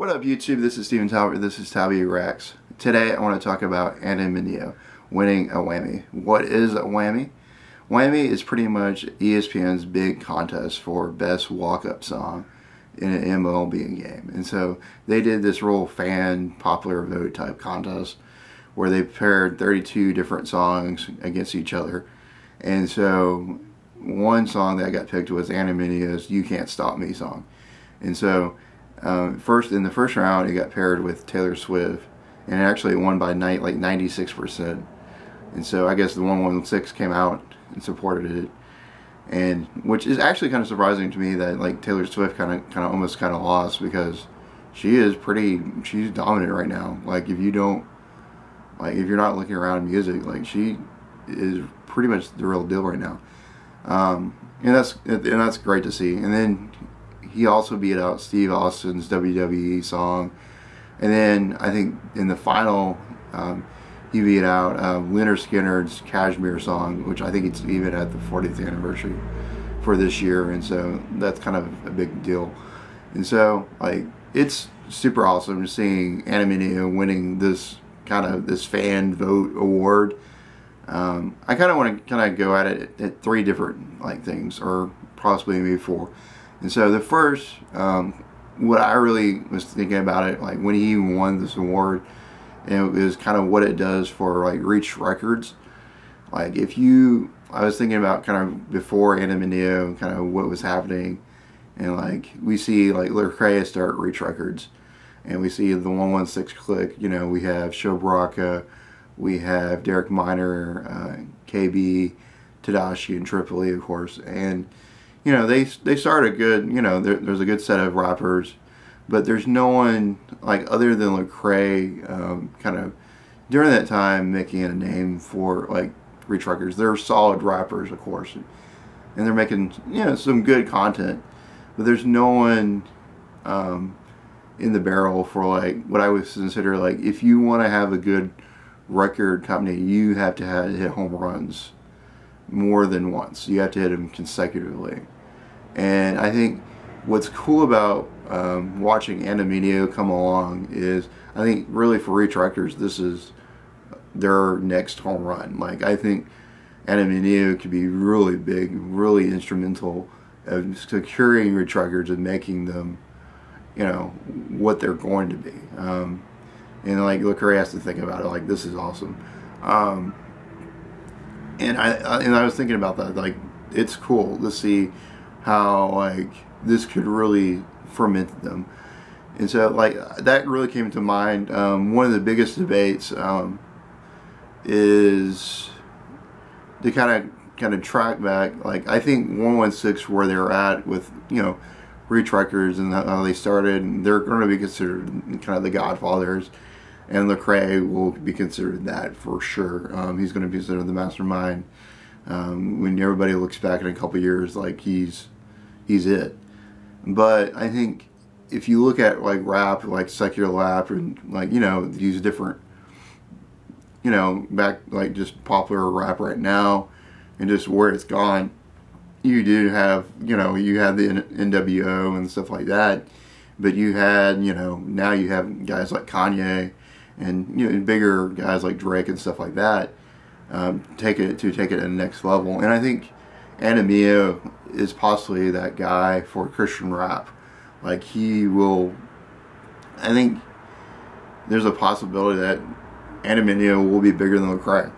What up YouTube, this is Steven Talbot, this is TalbyReacts. Today I want to talk about Andy Mineo winning a Whammy. What is a Whammy? Whammy is pretty much ESPN's big contest for best walk-up song in an MLB game. And so they did this real fan popular vote type contest where they paired 32 different songs against each other. And so one song that got picked was Andy Mineo's "You Can't Stop Me" song. And so in the first round, it got paired with Taylor Swift, and actually it won by like 96%. And so I guess the 116 came out and supported it, and which is actually kind of surprising to me that like Taylor Swift almost lost, because she's dominant right now. Like if you're not looking around music, like she is pretty much the real deal right now, and that's great to see. And then he also beat out Steve Austin's WWE song. And then I think in the final, he beat out Lynyrd Skynyrd's Kashmir song, which I think it's even at the 40th anniversary for this year. And so that's kind of a big deal. And so like it's super awesome seeing Andy Mineo winning this fan vote award. I kind of want to go at it at three different things, or possibly maybe four. And so the first, what I really was thinking about it, like when he won this award, and it was kind of what it does for like reach records. Like I was thinking about kind of before Andy Mineo, kind of what was happening, and like we see like Lecrae start reach records, and we see the 116 click. You know, we have Shobraka, we have Derek Minor, KB, Tadashi, and Tripoli, of course, and you know, they started good, you know, there's a good set of rappers, but there's no one, like, other than Lecrae, kind of, during that time, making a name for, like, reach records. They're solid rappers, of course, and they're making, you know, some good content, but there's no one in the barrel for, like, what I would consider, like, if you want to have a good record company, you have to hit home runs more than once. You have to hit them consecutively. And I think what's cool about watching Andy Mineo come along is, I think really for reach records, this is their next home run. Like I think Andy Mineo could be really big, really instrumental of securing reach records and making them, you know, what they're going to be. And like Lecrae has to think about it, like this is awesome. And I was thinking about that, like it's cool to see how like this could really ferment them. And so like that really came to mind. One of the biggest debates is to kind of track back. Like I think 116 where they're at with, you know, reach records and how they started, and they're going to be considered kind of the godfathers. And Lecrae will be considered that for sure. He's going to be considered the mastermind. When everybody looks back in a couple years, like he's it. But I think if you look at like rap, like secular rap, and like, you know, these different, you know, back like just popular rap right now, and just where it's gone, you do have, you know, you have the NWO and stuff like that. But you had, you know, now you have guys like Kanye, and you know, bigger guys like Drake and stuff like that, take it to the next level. And I think Andy Mineo is possibly that guy for Christian rap. Like he will, I think there's a possibility that Andy Mineo will be bigger than Lecrae.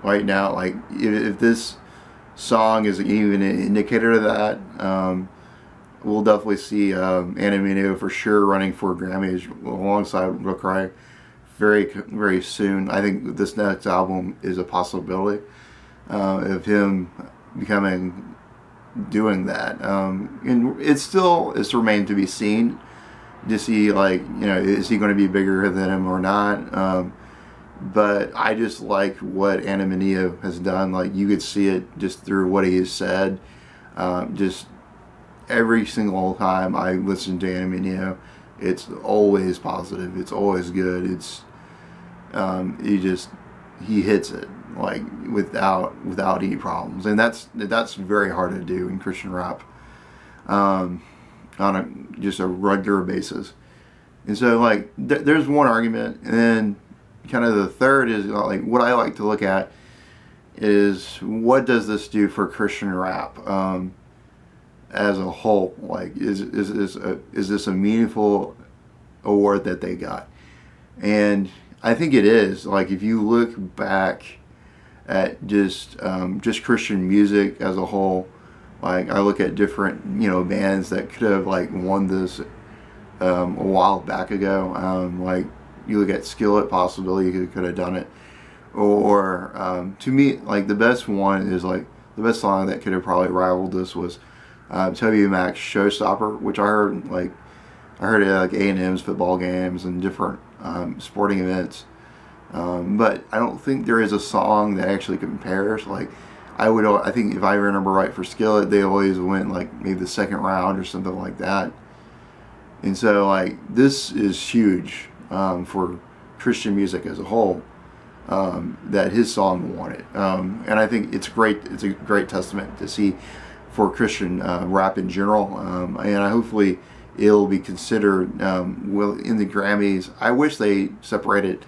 Right now, like if this song is even an indicator of that, we'll definitely see Andy Mineo for sure running for Grammys alongside Lecrae very soon. I think this next album is a possibility of him doing that. And it's remained to be seen to see, like, you know, is he going to be bigger than him or not? But I just like what Andy Mineo has done. Like you could see it just through what he has said. Just every single time I listen to Andy Mineo, it's always positive. It's always good. It's he hits it like without any problems, and that's very hard to do in Christian rap on just a regular basis. And so like there's one argument, and then kind of the third is like what I like to look at is what does this do for Christian rap as a whole? Like is this a meaningful award that they got? And I think it is. Like if you look back at just Christian music as a whole, like I look at different bands that could have like won this a while back ago. Like you look at Skillet, possibly you could have done it, or to me like the best one is like the best song that could have probably rivaled this was TalbyReacts Showstopper, which I heard it at like A&M's football games and different sporting events. But I don't think there is a song that actually compares. Like I think if I remember right, for Skillet they always went like maybe the second round or something like that. And so like this is huge for Christian music as a whole, that his song won it. And I think it's great. It's a great testament to see for Christian rap in general. And hopefully it'll be considered in the Grammys. I wish they separated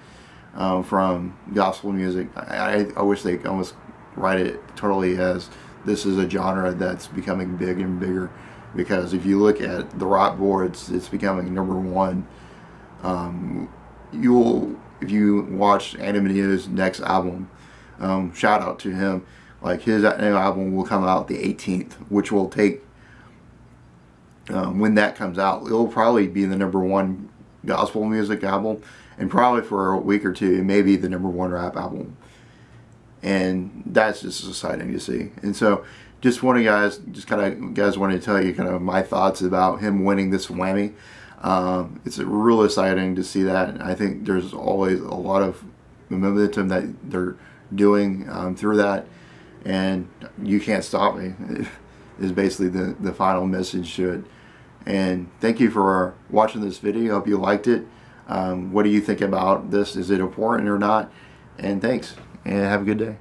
from gospel music. I wish they almost write it totally as this is a genre that's becoming big and bigger, because if you look at the rock boards, it's becoming #1. If you watch Andy Mineo's next album, shout out to him, like his new album will come out the 18th, which will take when that comes out, it'll probably be the #1 gospel music album, and probably for a week or two it may be the #1 rap album. And that's just exciting to see. And so just wanted to tell you kind of my thoughts about him winning this Whammy. It's real exciting to see that. I think there's always a lot of momentum that they're doing through that, and you can't stop me is basically the final message to it. And thank you for watching this video. I hope you liked it. What do you think about this? Is it important or not? And thanks, and have a good day.